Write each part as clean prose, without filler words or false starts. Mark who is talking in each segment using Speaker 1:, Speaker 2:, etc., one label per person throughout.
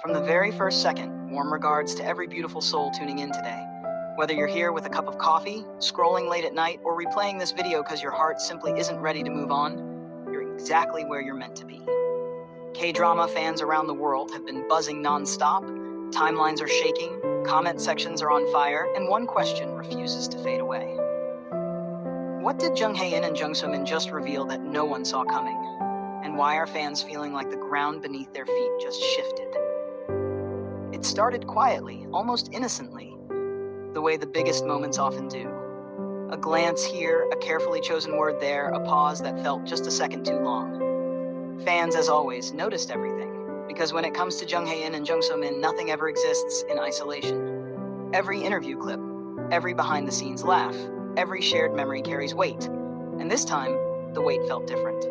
Speaker 1: From the very first second, warm regards to every beautiful soul tuning in today. Whether you're here with a cup of coffee, scrolling late at night, or replaying this video because your heart simply isn't ready to move on, you're exactly where you're meant to be. K-drama fans around the world have been buzzing non-stop, timelines are shaking, comment sections are on fire, and one question refuses to fade away. What did Jung Hae and Jung So-min just reveal that no one saw coming? And why are fans feeling like the ground beneath their feet just shifted? It started quietly, almost innocently, the way the biggest moments often do. A glance here, a carefully chosen word there, a pause that felt just a second too long. Fans, as always, noticed everything, because when it comes to Jung Hae and Jung So-min, nothing ever exists in isolation. Every interview clip, every behind-the-scenes laugh, every shared memory carries weight, and this time, the weight felt different.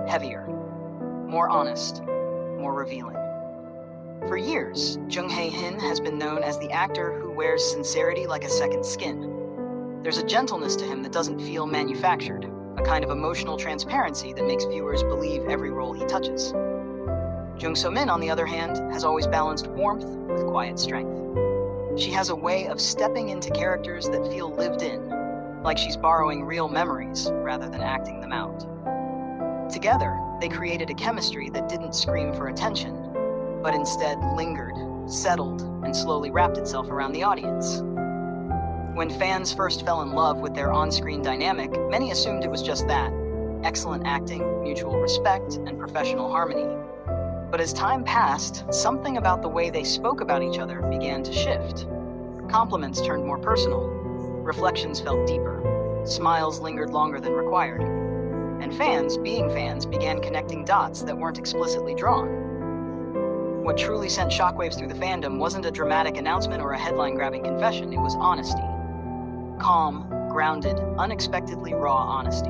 Speaker 1: Heavier, more honest, more revealing. For years, Jung Hae has been known as the actor who wears sincerity like a second skin. There's a gentleness to him that doesn't feel manufactured, a kind of emotional transparency that makes viewers believe every role he touches. Jung So-min, on the other hand, has always balanced warmth with quiet strength. She has a way of stepping into characters that feel lived in, like she's borrowing real memories rather than acting them out. Together, they created a chemistry that didn't scream for attention, but instead lingered, settled, and slowly wrapped itself around the audience. When fans first fell in love with their on-screen dynamic, many assumed it was just that: excellent acting, mutual respect, and professional harmony. But as time passed, something about the way they spoke about each other began to shift. Compliments turned more personal, reflections felt deeper, smiles lingered longer than required, and fans, being fans, began connecting dots that weren't explicitly drawn. What truly sent shockwaves through the fandom wasn't a dramatic announcement or a headline-grabbing confession, it was honesty. Calm, grounded, unexpectedly raw honesty.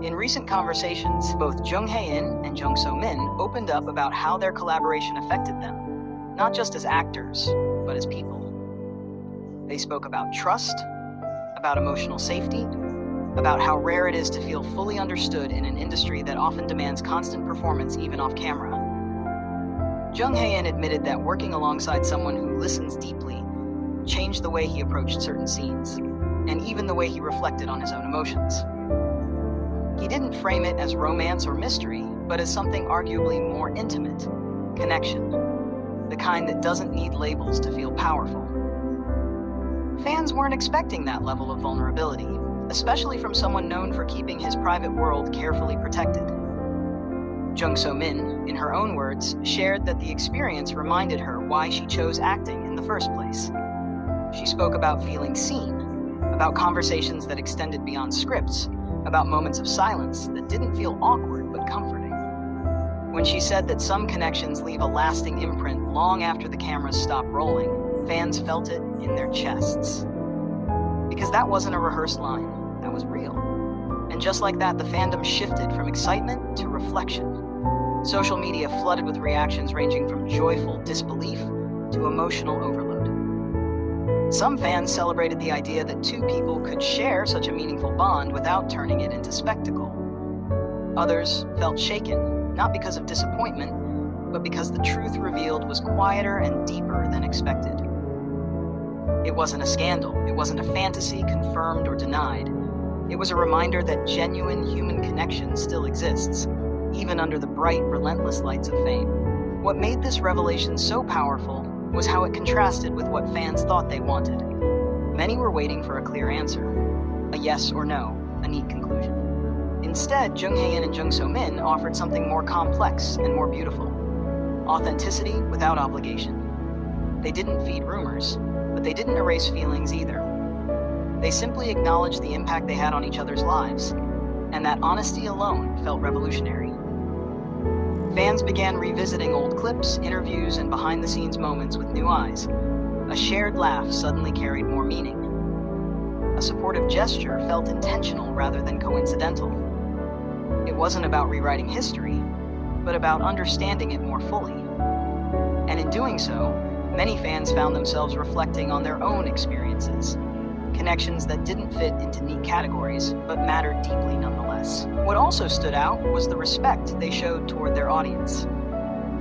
Speaker 1: In recent conversations, both Jung Hae and Jung So-min opened up about how their collaboration affected them, not just as actors, but as people. They spoke about trust, about emotional safety, about how rare it is to feel fully understood in an industry that often demands constant performance even off camera. Jung Hae admitted that working alongside someone who listens deeply changed the way he approached certain scenes, and even the way he reflected on his own emotions. He didn't frame it as romance or mystery, but as something arguably more intimate: connection, the kind that doesn't need labels to feel powerful. Fans weren't expecting that level of vulnerability, especially from someone known for keeping his private world carefully protected. Jung So-min, in her own words, shared that the experience reminded her why she chose acting in the first place. She spoke about feeling seen, about conversations that extended beyond scripts, about moments of silence that didn't feel awkward but comforting. When she said that some connections leave a lasting imprint long after the cameras stop rolling, fans felt it in their chests. Because that wasn't a rehearsed line, that was real. And just like that, the fandom shifted from excitement to reflection. Social media flooded with reactions ranging from joyful disbelief to emotional overload. Some fans celebrated the idea that two people could share such a meaningful bond without turning it into spectacle. Others felt shaken, not because of disappointment, but because the truth revealed was quieter and deeper than expected. It wasn't a scandal, it wasn't a fantasy confirmed or denied. It was a reminder that genuine human connection still exists, even under the bright, relentless lights of fame. What made this revelation so powerful was how it contrasted with what fans thought they wanted. Many were waiting for a clear answer, a yes or no, a neat conclusion. Instead, Jung Hae and Jung So-min offered something more complex and more beautiful: authenticity without obligation. They didn't feed rumors, but they didn't erase feelings either. They simply acknowledged the impact they had on each other's lives, and that honesty alone felt revolutionary. Fans began revisiting old clips, interviews, and behind-the-scenes moments with new eyes. A shared laugh suddenly carried more meaning. A supportive gesture felt intentional rather than coincidental. It wasn't about rewriting history, but about understanding it more fully. And in doing so, many fans found themselves reflecting on their own experiences, connections that didn't fit into neat categories, but mattered deeply nonetheless. What also stood out was the respect they showed toward their audience.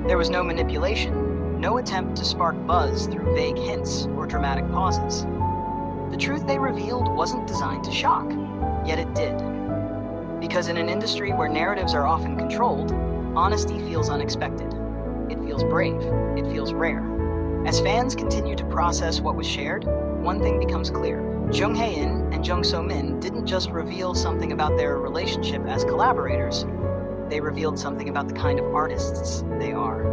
Speaker 1: There was no manipulation, no attempt to spark buzz through vague hints or dramatic pauses. The truth they revealed wasn't designed to shock, yet it did. Because in an industry where narratives are often controlled, honesty feels unexpected. It feels brave. It feels rare. As fans continue to process what was shared, one thing becomes clear. Jung Hae and Jung So-min didn't just reveal something about their relationship as collaborators, they revealed something about the kind of artists they are.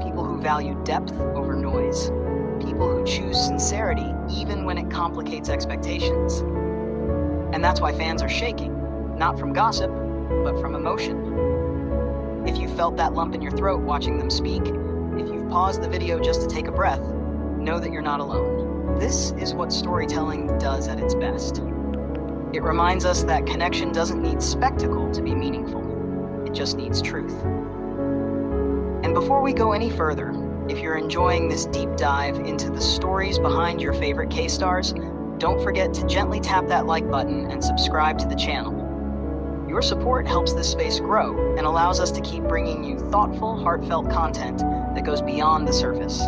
Speaker 1: People who value depth over noise. People who choose sincerity even when it complicates expectations. And that's why fans are shaking, not from gossip, but from emotion. If you felt that lump in your throat watching them speak, if you've paused the video just to take a breath, know that you're not alone. This is what storytelling does at its best. It reminds us that connection doesn't need spectacle to be meaningful. It just needs truth. And before we go any further, if you're enjoying this deep dive into the stories behind your favorite K-stars, don't forget to gently tap that like button and subscribe to the channel. Your support helps this space grow and allows us to keep bringing you thoughtful, heartfelt content that goes beyond the surface.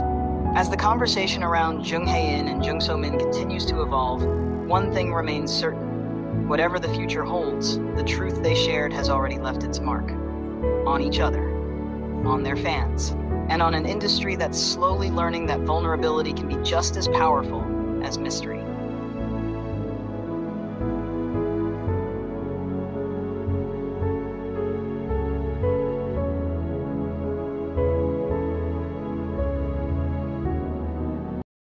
Speaker 1: As the conversation around Jung Hae and Jung So-min continues to evolve, one thing remains certain. Whatever the future holds, the truth they shared has already left its mark. On each other, on their fans, and on an industry that's slowly learning that vulnerability can be just as powerful as mystery.